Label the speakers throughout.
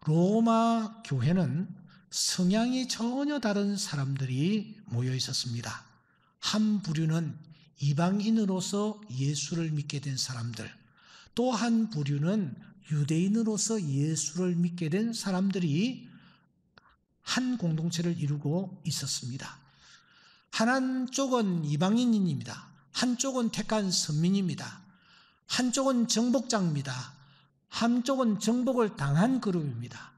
Speaker 1: 로마 교회는 성향이 전혀 다른 사람들이 모여 있었습니다. 한 부류는 이방인으로서 예수를 믿게 된 사람들, 또 한 부류는 유대인으로서 예수를 믿게 된 사람들이 한 공동체를 이루고 있었습니다. 한쪽은 이방인입니다. 한쪽은 택한 선민입니다. 한쪽은 정복자입니다. 한쪽은 정복을 당한 그룹입니다.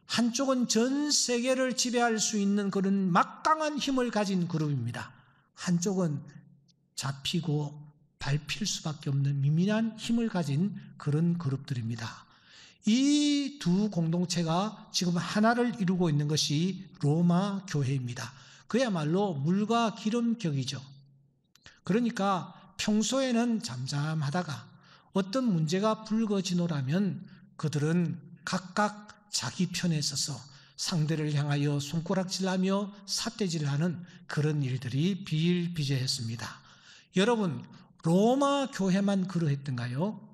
Speaker 1: 한쪽은 전 세계를 지배할 수 있는 그런 막강한 힘을 가진 그룹입니다. 한쪽은 잡히고 밟힐 수밖에 없는 미미한 힘을 가진 그런 그룹들입니다. 이 두 공동체가 지금 하나를 이루고 있는 것이 로마 교회입니다. 그야말로 물과 기름격이죠. 그러니까 평소에는 잠잠하다가 어떤 문제가 불거지노라면 그들은 각각 자기 편에 서서 상대를 향하여 손가락질하며 삿대질하는 그런 일들이 비일비재했습니다. 여러분, 로마 교회만 그러했던가요?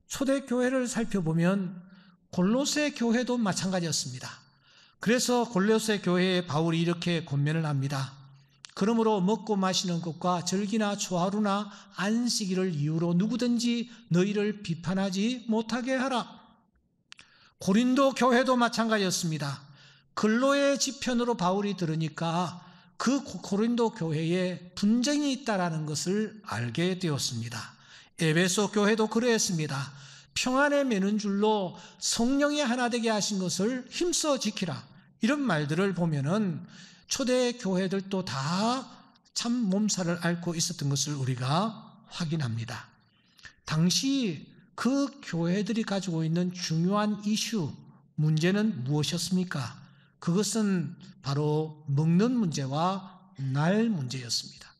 Speaker 1: 초대교회를 살펴보면 골로새 교회도 마찬가지였습니다. 그래서 골로새 교회에 바울이 이렇게 권면을 합니다. 그러므로 먹고 마시는 것과 절기나 초하루나 안식일을 이유로 누구든지 너희를 비판하지 못하게 하라. 고린도 교회도 마찬가지였습니다. 근로의 지편으로 바울이 들으니까 그 고린도 교회에 분쟁이 있다라는 것을 알게 되었습니다. 에베소 교회도 그러했습니다. 평안에 매는 줄로 성령이 하나 되게 하신 것을 힘써 지키라. 이런 말들을 보면은 초대 교회들도 다 참 몸살을 앓고 있었던 것을 우리가 확인합니다. 당시 그 교회들이 가지고 있는 중요한 이슈, 문제는 무엇이었습니까? 그것은 바로 먹는 문제와 날 문제였습니다.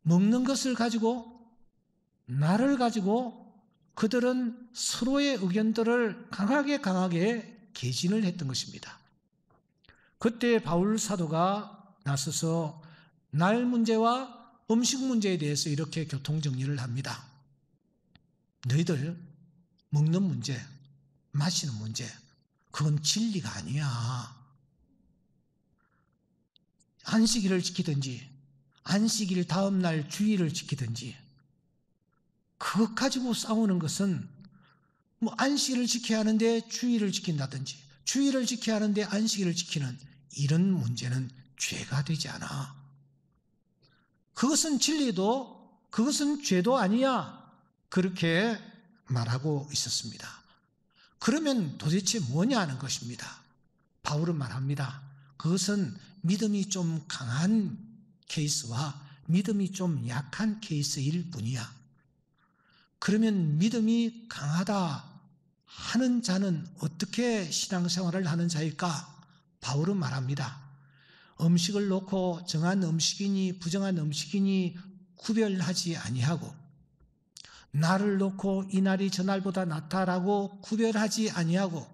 Speaker 1: 먹는 것을 가지고, 날을 가지고 그들은 서로의 의견들을 강하게 개진을 했던 것입니다. 그때 바울 사도가 나서서 날 문제와 음식 문제에 대해서 이렇게 교통정리를 합니다. 너희들 먹는 문제, 마시는 문제, 그건 진리가 아니야. 안식일을 지키든지 안식일 다음 날 주일을 지키든지 그것 가지고 싸우는 것은 안식일을 지켜야 하는데 주일을 지킨다든지 주일을 지켜야 하는데 안식일을 지키는 이런 문제는 죄가 되지 않아. 그것은 진리도 그것은 죄도 아니야. 그렇게 말하고 있었습니다. 그러면 도대체 뭐냐는 것입니다. 바울은 말합니다. 그것은 믿음이 좀 강한 케이스와 믿음이 좀 약한 케이스일 뿐이야. 그러면 믿음이 강하다 하는 자는 어떻게 신앙생활을 하는 자일까? 바울은 말합니다. 음식을 놓고 정한 음식이니 부정한 음식이니 구별하지 아니하고 날을 놓고 이 날이 저 날보다 낫다라고 구별하지 아니하고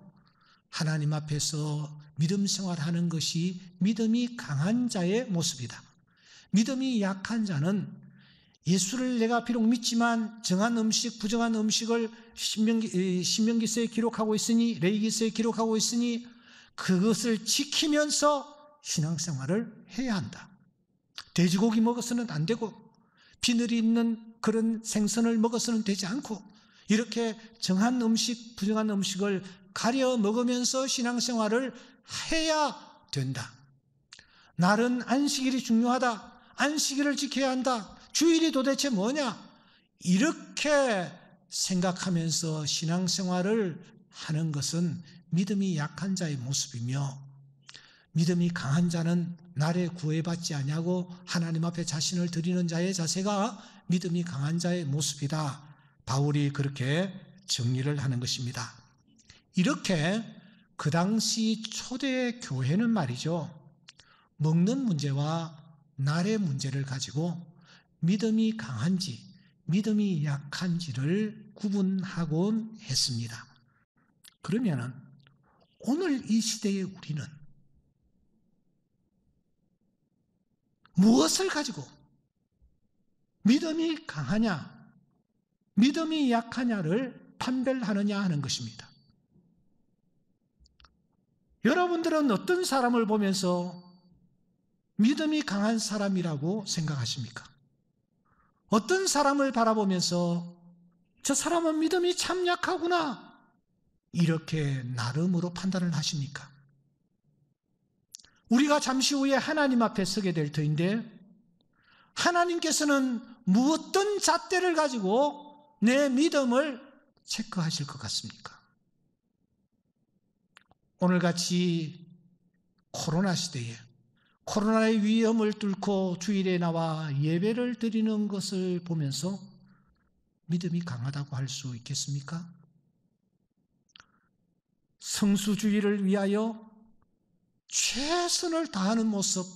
Speaker 1: 하나님 앞에서 믿음 생활하는 것이 믿음이 강한 자의 모습이다. 믿음이 약한 자는 예수를 내가 비록 믿지만 정한 음식, 부정한 음식을 신명기서에 기록하고 있으니 레위기서에 기록하고 있으니 그것을 지키면서 신앙생활을 해야 한다. 돼지고기 먹어서는 안 되고 비늘이 있는 그런 생선을 먹어서는 되지 않고 이렇게 정한 음식, 부정한 음식을 가려 먹으면서 신앙생활을 해야 된다. 날은 안식일이 중요하다. 안식일을 지켜야 한다. 주일이 도대체 뭐냐? 이렇게 생각하면서 신앙생활을 하는 것은 믿음이 약한 자의 모습이며 믿음이 강한 자는 날에 구애받지 아니하고 하나님 앞에 자신을 드리는 자의 자세가 믿음이 강한 자의 모습이다. 바울이 그렇게 정리를 하는 것입니다. 이렇게 그 당시 초대 교회는 말이죠. 먹는 문제와 날의 문제를 가지고 믿음이 강한지 믿음이 약한지를 구분하곤 했습니다. 그러면은 오늘 이 시대의 우리는 무엇을 가지고 믿음이 강하냐, 믿음이 약하냐를 판별하느냐 하는 것입니다. 여러분들은 어떤 사람을 보면서 믿음이 강한 사람이라고 생각하십니까? 어떤 사람을 바라보면서 저 사람은 믿음이 참 약하구나 이렇게 나름으로 판단을 하십니까? 우리가 잠시 후에 하나님 앞에 서게 될 터인데 하나님께서는 무엇든 잣대를 가지고 내 믿음을 체크하실 것 같습니까? 오늘같이 코로나 시대에 코로나의 위험을 뚫고 주일에 나와 예배를 드리는 것을 보면서 믿음이 강하다고 할 수 있겠습니까? 성수주의를 위하여 최선을 다하는 모습,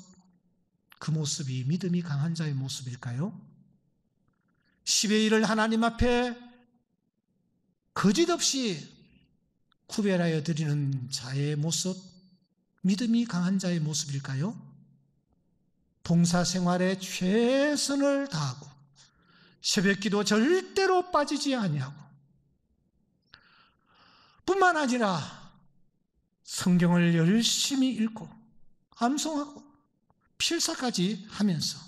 Speaker 1: 그 모습이 믿음이 강한 자의 모습일까요? 10의 1을 하나님 앞에 거짓없이 구별하여 드리는 자의 모습, 믿음이 강한 자의 모습일까요? 봉사생활에 최선을 다하고 새벽기도 절대로 빠지지 아니하고 뿐만 아니라 성경을 열심히 읽고 암송하고 필사까지 하면서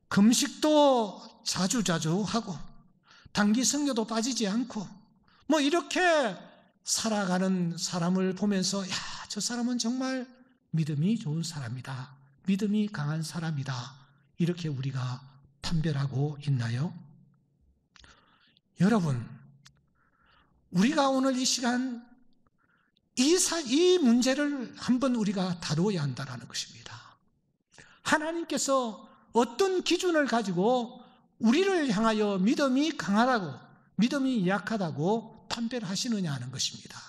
Speaker 1: 금식도 자주자주 하고 단기 성교도 빠지지 않고 이렇게 살아가는 사람을 보면서 저 사람은 정말 믿음이 좋은 사람이다. 믿음이 강한 사람이다. 이렇게 우리가 판별하고 있나요? 여러분, 우리가 오늘 이 시간 이 문제를 한번 우리가 다루어야 한다는 것입니다. 하나님께서 어떤 기준을 가지고 우리를 향하여 믿음이 강하다고, 믿음이 약하다고 판별하시느냐 하는 것입니다.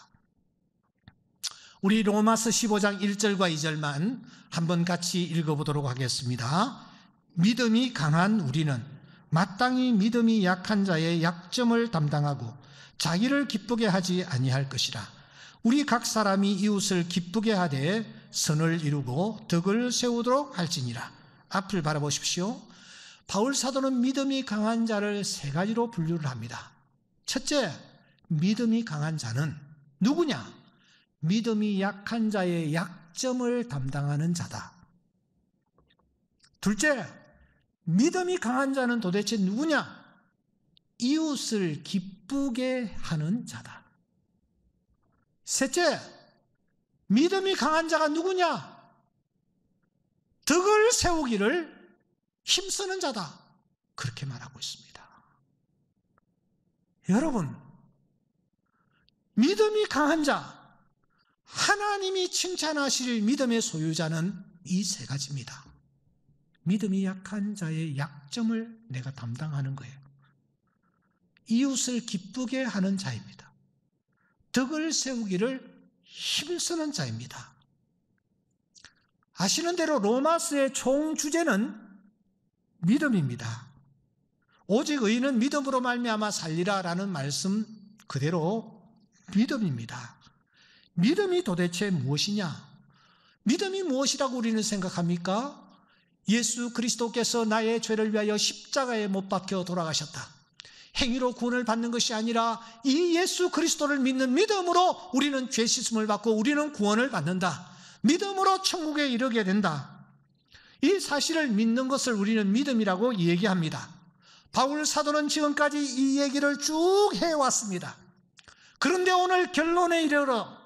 Speaker 1: 우리 로마서 15장 1절과 2절만 한번 같이 읽어보도록 하겠습니다. 믿음이 강한 우리는 마땅히 믿음이 약한 자의 약점을 담당하고 자기를 기쁘게 하지 아니할 것이라. 우리 각 사람이 이웃을 기쁘게 하되 선을 이루고 덕을 세우도록 할지니라. 앞을 바라보십시오. 바울 사도는 믿음이 강한 자를 세 가지로 분류를 합니다. 첫째, 믿음이 강한 자는 누구냐? 믿음이 약한 자의 약점을 담당하는 자다. 둘째, 믿음이 강한 자는 도대체 누구냐? 이웃을 기쁘게 하는 자다. 셋째, 믿음이 강한 자가 누구냐? 덕을 세우기를 힘쓰는 자다. 그렇게 말하고 있습니다. 여러분, 믿음이 강한 자, 하나님이 칭찬하실 믿음의 소유자는 이 세 가지입니다. 믿음이 약한 자의 약점을 내가 담당하는 거예요. 이웃을 기쁘게 하는 자입니다. 덕을 세우기를 힘쓰는 자입니다. 아시는 대로 로마서의 총 주제는 믿음입니다. 오직 의인은 믿음으로 말미암아 살리라라는 말씀 그대로 믿음입니다. 믿음이 도대체 무엇이냐? 믿음이 무엇이라고 우리는 생각합니까? 예수 그리스도께서 나의 죄를 위하여 십자가에 못 박혀 돌아가셨다. 행위로 구원을 받는 것이 아니라 이 예수 그리스도를 믿는 믿음으로 우리는 죄 씻음을 받고 우리는 구원을 받는다. 믿음으로 천국에 이르게 된다. 이 사실을 믿는 것을 우리는 믿음이라고 얘기합니다. 바울 사도는 지금까지 이 얘기를 쭉 해왔습니다. 그런데 오늘 결론에 이르러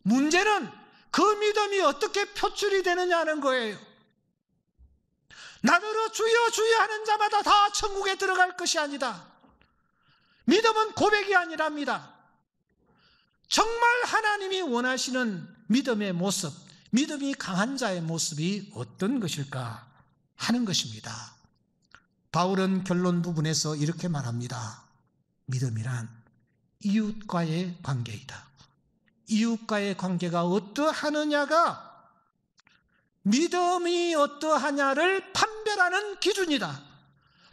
Speaker 1: 문제는 그 믿음이 어떻게 표출이 되느냐 하는 거예요. 나더러 주여 주여 하는 자마다 다 천국에 들어갈 것이 아니다. 믿음은 고백이 아니랍니다. 정말 하나님이 원하시는 믿음의 모습, 믿음이 강한 자의 모습이 어떤 것일까 하는 것입니다. 바울은 결론 부분에서 이렇게 말합니다. 믿음이란 이웃과의 관계이다. 이웃과의 관계가 어떠하느냐가 믿음이 어떠하냐를 판별하는 기준이다.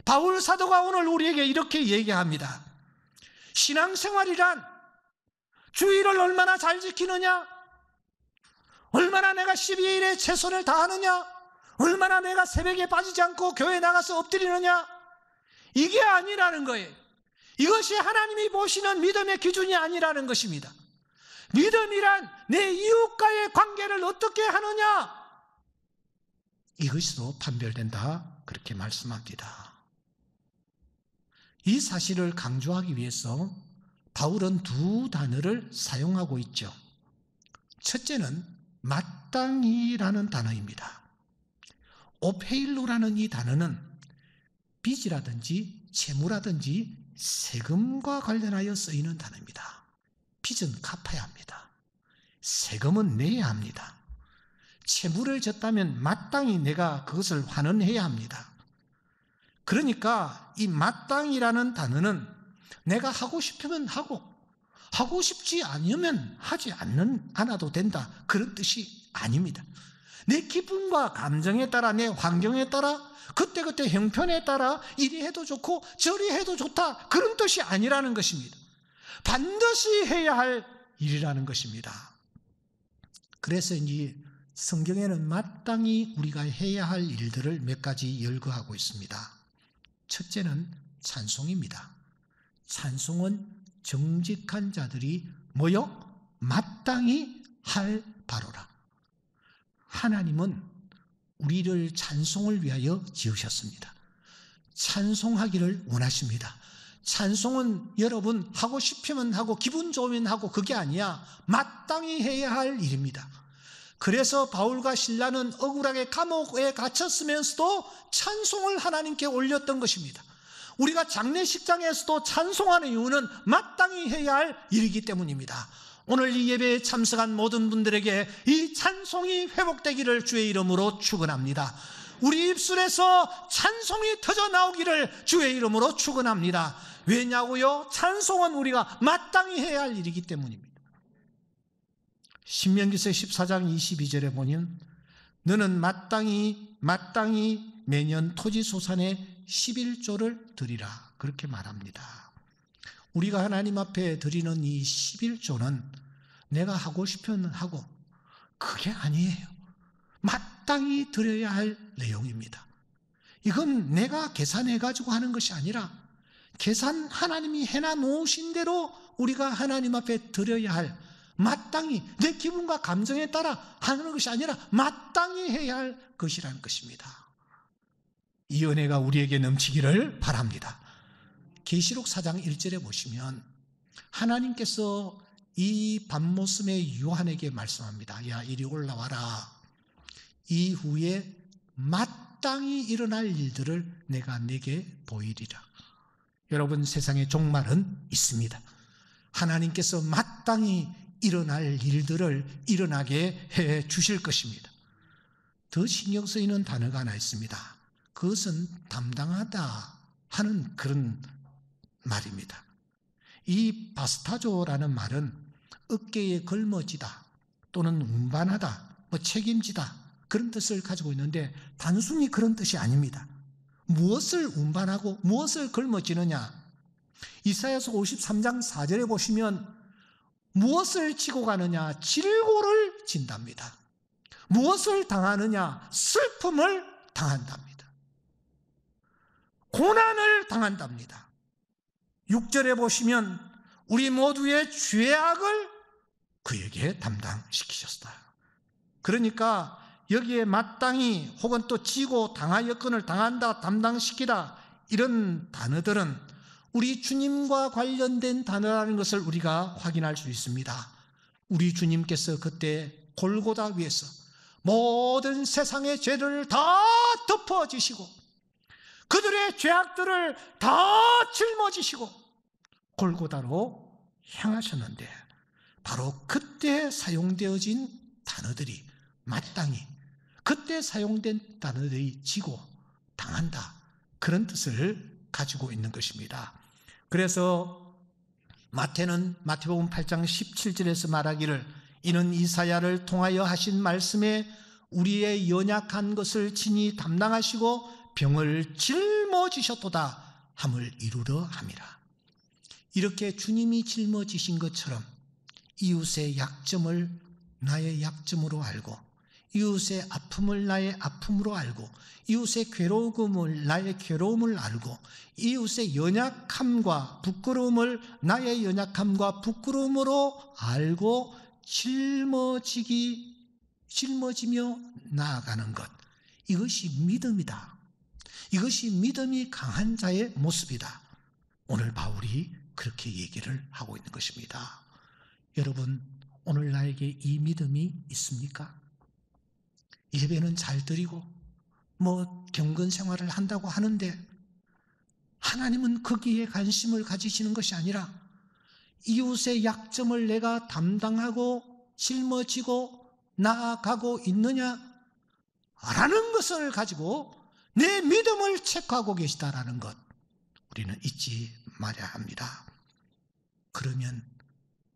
Speaker 1: 바울 사도가 오늘 우리에게 이렇게 얘기합니다. 신앙생활이란 주의를 얼마나 잘 지키느냐, 얼마나 내가 12일에 최선을 다하느냐, 얼마나 내가 새벽에 빠지지 않고 교회 나가서 엎드리느냐, 이게 아니라는 거예요. 이것이 하나님이 보시는 믿음의 기준이 아니라는 것입니다. 믿음이란 내 이웃과의 관계를 어떻게 하느냐, 이것으로 판별된다, 그렇게 말씀합니다. 이 사실을 강조하기 위해서 바울은 두 단어를 사용하고 있죠. 첫째는 마땅히라는 단어입니다. 오페일로라는 이 단어는 빚이라든지 채무라든지 세금과 관련하여 쓰이는 단어입니다. 빚은 갚아야 합니다. 세금은 내야 합니다. 채무를 졌다면 마땅히 내가 그것을 환원해야 합니다. 그러니까 이 마땅이라는 단어는 내가 하고 싶으면 하고 싶지 않으면 하지 않아도 된다, 그런 뜻이 아닙니다. 내 기분과 감정에 따라, 내 환경에 따라, 그때그때 형편에 따라 이리 해도 좋고 저리 해도 좋다, 그런 뜻이 아니라는 것입니다. 반드시 해야 할 일이라는 것입니다. 그래서 이제 성경에는 마땅히 우리가 해야 할 일들을 몇 가지 열거하고 있습니다. 첫째는 찬송입니다. 찬송은 정직한 자들이 뭐요? 마땅히 할 바로라. 하나님은 우리를 찬송을 위하여 지으셨습니다. 찬송하기를 원하십니다. 찬송은 여러분 하고 싶으면 하고 기분 좋으면 하고 그게 아니야. 마땅히 해야 할 일입니다. 그래서 바울과 실라는 억울하게 감옥에 갇혔으면서도 찬송을 하나님께 올렸던 것입니다. 우리가 장례식장에서도 찬송하는 이유는 마땅히 해야 할 일이기 때문입니다. 오늘 이 예배에 참석한 모든 분들에게 이 찬송이 회복되기를 주의 이름으로 축원합니다. 우리 입술에서 찬송이 터져 나오기를 주의 이름으로 축원합니다. 왜냐고요? 찬송은 우리가 마땅히 해야 할 일이기 때문입니다. 신명기서 14장 22절에 보면 너는 마땅히 매년 토지소산의 11조를 드리라, 그렇게 말합니다. 우리가 하나님 앞에 드리는 이 11조는 내가 하고 싶으면 하고 그게 아니에요. 마땅히 드려야 할 내용입니다. 이건 내가 계산해가지고 하는 것이 아니라 계산 하나님이 해놔 놓으신 대로 우리가 하나님 앞에 드려야 할, 마땅히 내 기분과 감정에 따라 하는 것이 아니라 마땅히 해야 할 것이라는 것입니다. 이 은혜가 우리에게 넘치기를 바랍니다. 계시록 4장 1절에 보시면 하나님께서 이 밤모섬의 요한에게 말씀합니다. 야, 이리 올라와라. 이후에 마땅히 일어날 일들을 내가 내게 보이리라. 여러분, 세상에 종말은 있습니다. 하나님께서 마땅히 일어날 일들을 일어나게 해 주실 것입니다. 더 신경 쓰이는 단어가 하나 있습니다. 그것은 담당하다 하는 그런 말입니다. 이 바스타조라는 말은 어깨에 걸머지다 또는 운반하다, 책임지다, 그런 뜻을 가지고 있는데 단순히 그런 뜻이 아닙니다. 무엇을 운반하고 무엇을 걸머지느냐, 이사야서 53장 4절에 보시면 무엇을 지고 가느냐, 질고를 진답니다. 무엇을 당하느냐, 슬픔을 당한답니다. 고난을 당한답니다. 6절에 보시면 우리 모두의 죄악을 그에게 담당시키셨어요. 그러니까 여기에 마땅히 혹은 또 지고 당하여건을 당한다, 담당시키다, 이런 단어들은 우리 주님과 관련된 단어라는 것을 우리가 확인할 수 있습니다. 우리 주님께서 그때 골고다 위에서 모든 세상의 죄를 다 덮어지시고 그들의 죄악들을 다 짊어지시고 골고다로 향하셨는데, 바로 그때 사용되어진 단어들이 마땅히, 그때 사용된 단어들이 지고 당한다, 그런 뜻을 가지고 있는 것입니다. 그래서 마태복음 8장 17절에서 말하기를 이는 이사야를 통하여 하신 말씀에 우리의 연약한 것을 친히 담당하시고 병을 짊어지셨도다 함을 이루려 함이라. 이렇게 주님이 짊어지신 것처럼 이웃의 약점을 나의 약점으로 알고 이웃의 아픔을 나의 아픔으로 알고, 이웃의 괴로움을 나의 괴로움을 알고, 이웃의 연약함과 부끄러움을 나의 연약함과 부끄러움으로 알고 짊어지며 나아가는 것, 이것이 믿음이다. 이것이 믿음이 강한 자의 모습이다. 오늘 바울이 그렇게 얘기를 하고 있는 것입니다. 여러분, 오늘 나에게 이 믿음이 있습니까? 예배는 잘 드리고 경건 생활을 한다고 하는데 하나님은 거기에 관심을 가지시는 것이 아니라 이웃의 약점을 내가 담당하고 짊어지고 나아가고 있느냐라는 것을 가지고 내 믿음을 체크하고 계시다라는 것, 우리는 잊지 말아야 합니다. 그러면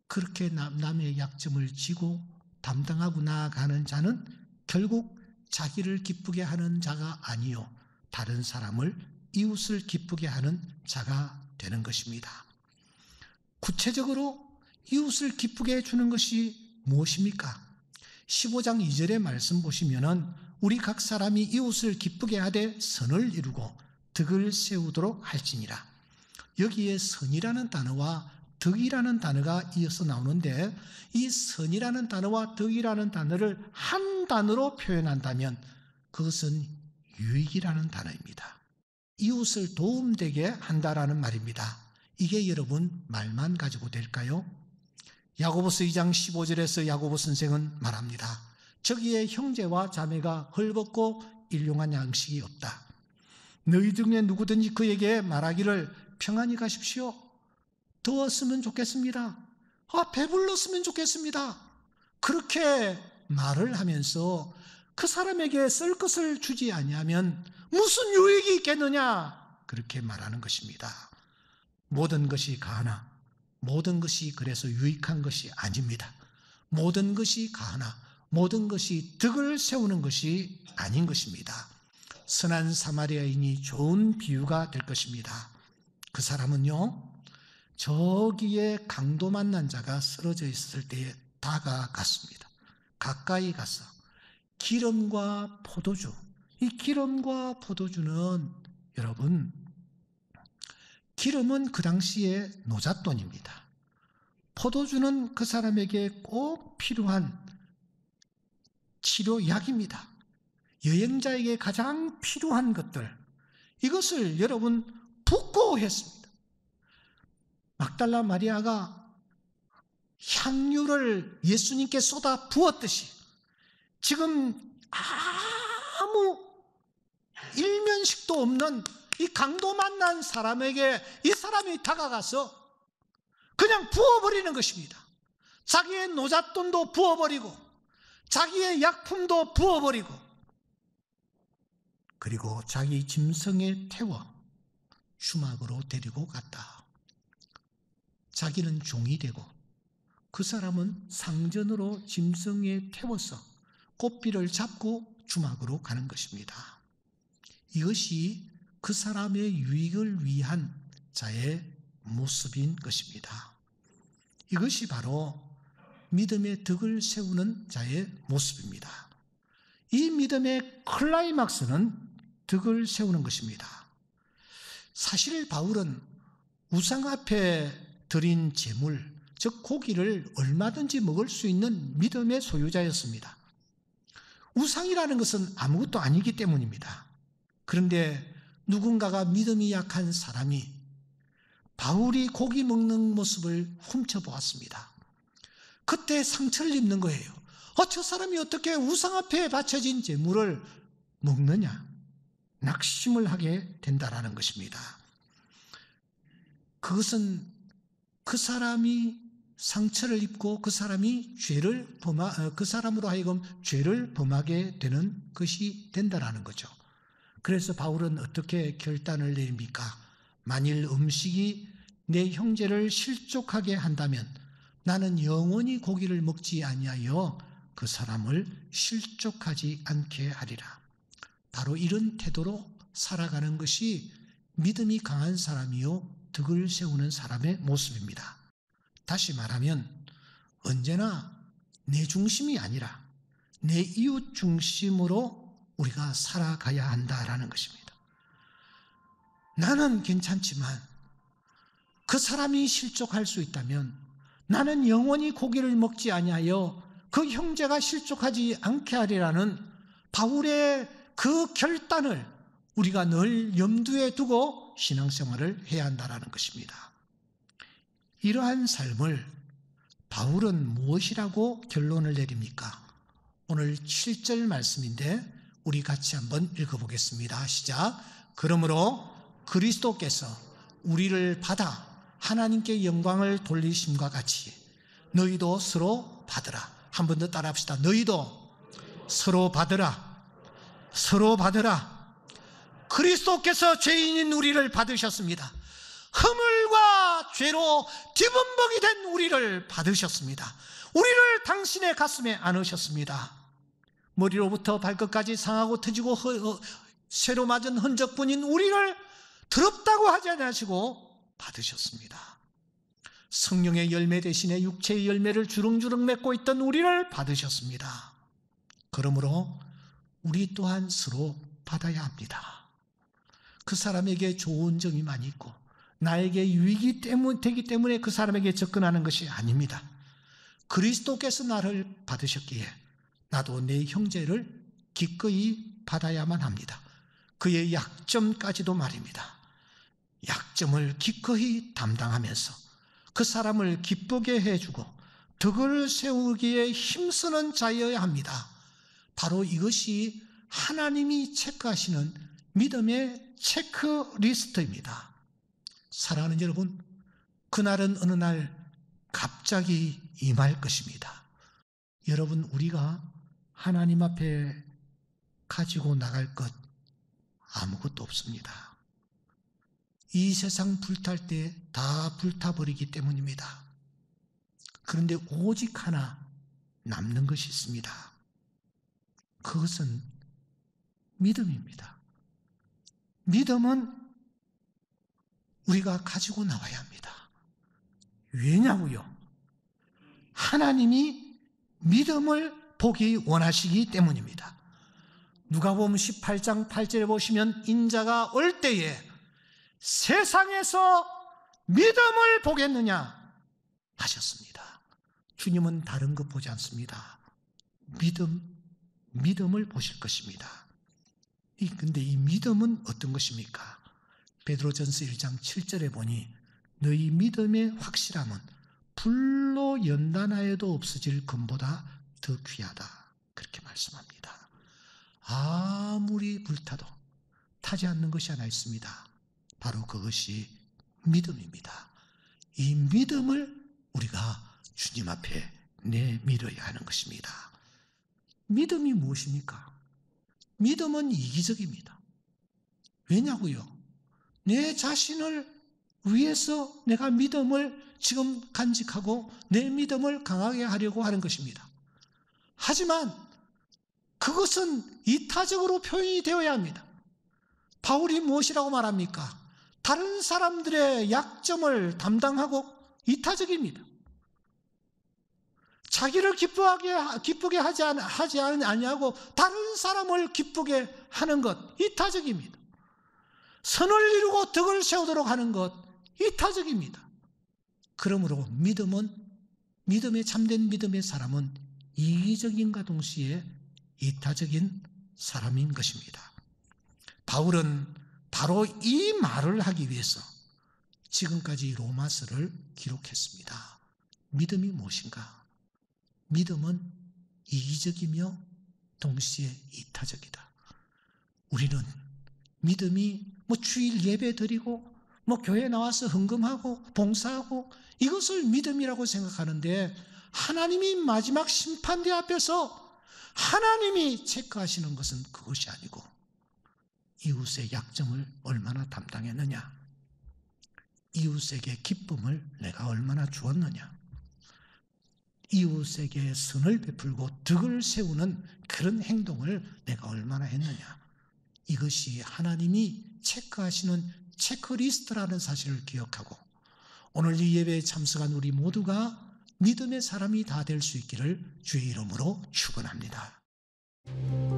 Speaker 1: 그렇게 남의 약점을 지고 담당하고 나아가는 자는 결국 자기를 기쁘게 하는 자가 아니요 다른 사람을, 이웃을 기쁘게 하는 자가 되는 것입니다. 구체적으로 이웃을 기쁘게 해주는 것이 무엇입니까? 15장 2절의 말씀 보시면은 우리 각 사람이 이웃을 기쁘게 하되 선을 이루고 덕을 세우도록 할지니라. 여기에 선이라는 단어와 덕이라는 단어가 이어서 나오는데, 이 선이라는 단어와 덕이라는 단어를 한 단어로 표현한다면 그것은 유익이라는 단어입니다. 이웃을 도움되게 한다라는 말입니다. 이게 여러분 말만 가지고 될까요? 야고보서 2장 15절에서 야고보 선생은 말합니다. 저기에 형제와 자매가 헐벗고 일용한 양식이 없다. 너희 중에 누구든지 그에게 말하기를 평안히 가십시오. 더웠으면 좋겠습니다. 배불렀으면 좋겠습니다. 그렇게 말을 하면서 그 사람에게 쓸 것을 주지 아니하면 무슨 유익이 있겠느냐, 그렇게 말하는 것입니다. 모든 것이 가하나 모든 것이 그래서 유익한 것이 아닙니다. 모든 것이 가하나 모든 것이 덕을 세우는 것이 아닌 것입니다. 선한 사마리아인이 좋은 비유가 될 것입니다. 그 사람은요, 저기에 강도 만난 자가 쓰러져 있을 때에 다가갔습니다. 가까이 가서 기름과 포도주, 이 기름과 포도주는 여러분, 기름은 그 당시에 노잣돈입니다. 포도주는 그 사람에게 꼭 필요한 치료약입니다. 여행자에게 가장 필요한 것들, 이것을 여러분 붓고 했습니다. 막달라 마리아가 향유를 예수님께 쏟아 부었듯이 지금 아무 일면식도 없는 이 강도 만난 사람에게 이 사람이 다가가서 그냥 부어버리는 것입니다. 자기의 노잣돈도 부어버리고 자기의 약품도 부어버리고, 그리고 자기 짐승에 태워 주막으로 데리고 갔다. 자기는 종이 되고 그 사람은 상전으로 짐승에 태워서 꽃비를 잡고 주막으로 가는 것입니다. 이것이 그 사람의 유익을 위한 자의 모습인 것입니다. 이것이 바로 믿음의 덕을 세우는 자의 모습입니다. 이 믿음의 클라이막스는 덕을 세우는 것입니다. 사실 바울은 우상 앞에 드린 제물, 즉 고기를 얼마든지 먹을 수 있는 믿음의 소유자였습니다. 우상이라는 것은 아무것도 아니기 때문입니다. 그런데 누군가가 믿음이 약한 사람이 바울이 고기 먹는 모습을 훔쳐보았습니다. 그때 상처를 입는 거예요. 저 사람이 어떻게 우상 앞에 바쳐진 제물을 먹느냐, 낙심을 하게 된다라는 것입니다. 그것은 그 사람이 상처를 입고 그 사람이 그 사람으로 하여금 죄를 범하게 되는 것이 된다라는 거죠. 그래서 바울은 어떻게 결단을 내립니까? 만일 음식이 내 형제를 실족하게 한다면 나는 영원히 고기를 먹지 아니하여 그 사람을 실족하지 않게 하리라. 바로 이런 태도로 살아가는 것이 믿음이 강한 사람이요 덕을 세우는 사람의 모습입니다. 다시 말하면 언제나 내 중심이 아니라 내 이웃 중심으로 우리가 살아가야 한다라는 것입니다. 나는 괜찮지만 그 사람이 실족할 수 있다면 나는 영원히 고기를 먹지 아니하여 그 형제가 실족하지 않게 하리라는 바울의 그 결단을 우리가 늘 염두에 두고 신앙생활을 해야 한다는 것입니다. 이러한 삶을 바울은 무엇이라고 결론을 내립니까? 오늘 7절 말씀인데 우리 같이 한번 읽어보겠습니다. 시작. 그러므로 그리스도께서 우리를 받아 하나님께 영광을 돌리심과 같이 너희도 서로 받으라. 한 번 더 따라합시다. 너희도 서로 받으라. 서로 받으라. 그리스도께서 죄인인 우리를 받으셨습니다. 허물과 죄로 뒤범벅이 된 우리를 받으셨습니다. 우리를 당신의 가슴에 안으셨습니다. 머리로부터 발끝까지 상하고 터지고 쇠로 맞은 흔적뿐인 우리를 더럽다고 하지 않으시고 받으셨습니다. 성령의 열매 대신에 육체의 열매를 주렁주렁 맺고 있던 우리를 받으셨습니다. 그러므로 우리 또한 서로 받아야 합니다. 그 사람에게 좋은 점이 많이 있고 나에게 유익이 되기 때문에 그 사람에게 접근하는 것이 아닙니다. 그리스도께서 나를 받으셨기에 나도 내 형제를 기꺼이 받아야만 합니다. 그의 약점까지도 말입니다. 약점을 기꺼이 담당하면서 그 사람을 기쁘게 해주고 덕을 세우기에 힘쓰는 자여야 합니다. 바로 이것이 하나님이 체크하시는 믿음의 체크리스트입니다. 사랑하는 여러분, 그날은 어느 날 갑자기 임할 것입니다. 여러분, 우리가 하나님 앞에 가지고 나갈 것 아무것도 없습니다. 이 세상 불탈 때 다 불타버리기 때문입니다. 그런데 오직 하나 남는 것이 있습니다. 그것은 믿음입니다. 믿음은 우리가 가지고 나와야 합니다. 왜냐고요? 하나님이 믿음을 보기 원하시기 때문입니다. 누가복음 18장 8절에 보시면 인자가 올 때에 세상에서 믿음을 보겠느냐 하셨습니다. 주님은 다른 것 보지 않습니다. 믿음을 보실 것입니다. 근데 이 믿음은 어떤 것입니까? 베드로전서 1장 7절에 보니 너희 믿음의 확실함은 불로 연단하여도 없어질 금보다 더 귀하다. 그렇게 말씀합니다. 아무리 불타도 타지 않는 것이 하나 있습니다. 바로 그것이 믿음입니다. 이 믿음을 우리가 주님 앞에 내밀어야 하는 것입니다. 믿음이 무엇입니까? 믿음은 이기적입니다. 왜냐고요? 내 자신을 위해서 내가 믿음을 지금 간직하고 내 믿음을 강하게 하려고 하는 것입니다. 하지만 그것은 이타적으로 표현이 되어야 합니다. 바울이 무엇이라고 말합니까? 다른 사람들의 약점을 담당하고 이타적입니다. 자기를 기쁘게 하지 아니하고 다른 사람을 기쁘게 하는 것 이타적입니다. 선을 이루고 덕을 세우도록 하는 것 이타적입니다. 그러므로 참된 믿음의 사람은 이기적인과 동시에 이타적인 사람인 것입니다. 바울은 바로 이 말을 하기 위해서 지금까지 로마서를 기록했습니다. 믿음이 무엇인가? 믿음은 이기적이며 동시에 이타적이다. 우리는 믿음이 주일 예배 드리고 교회 나와서 헌금하고 봉사하고 이것을 믿음이라고 생각하는데 하나님이 마지막 심판대 앞에서 하나님이 체크하시는 것은 그것이 아니고 이웃의 약점을 얼마나 담당했느냐, 이웃에게 기쁨을 내가 얼마나 주었느냐, 이웃에게 선을 베풀고 덕을 세우는 그런 행동을 내가 얼마나 했느냐, 이것이 하나님이 체크하시는 체크리스트라는 사실을 기억하고 오늘 이 예배에 참석한 우리 모두가 믿음의 사람이 다 될 수 있기를 주의 이름으로 축원합니다.
Speaker 2: 주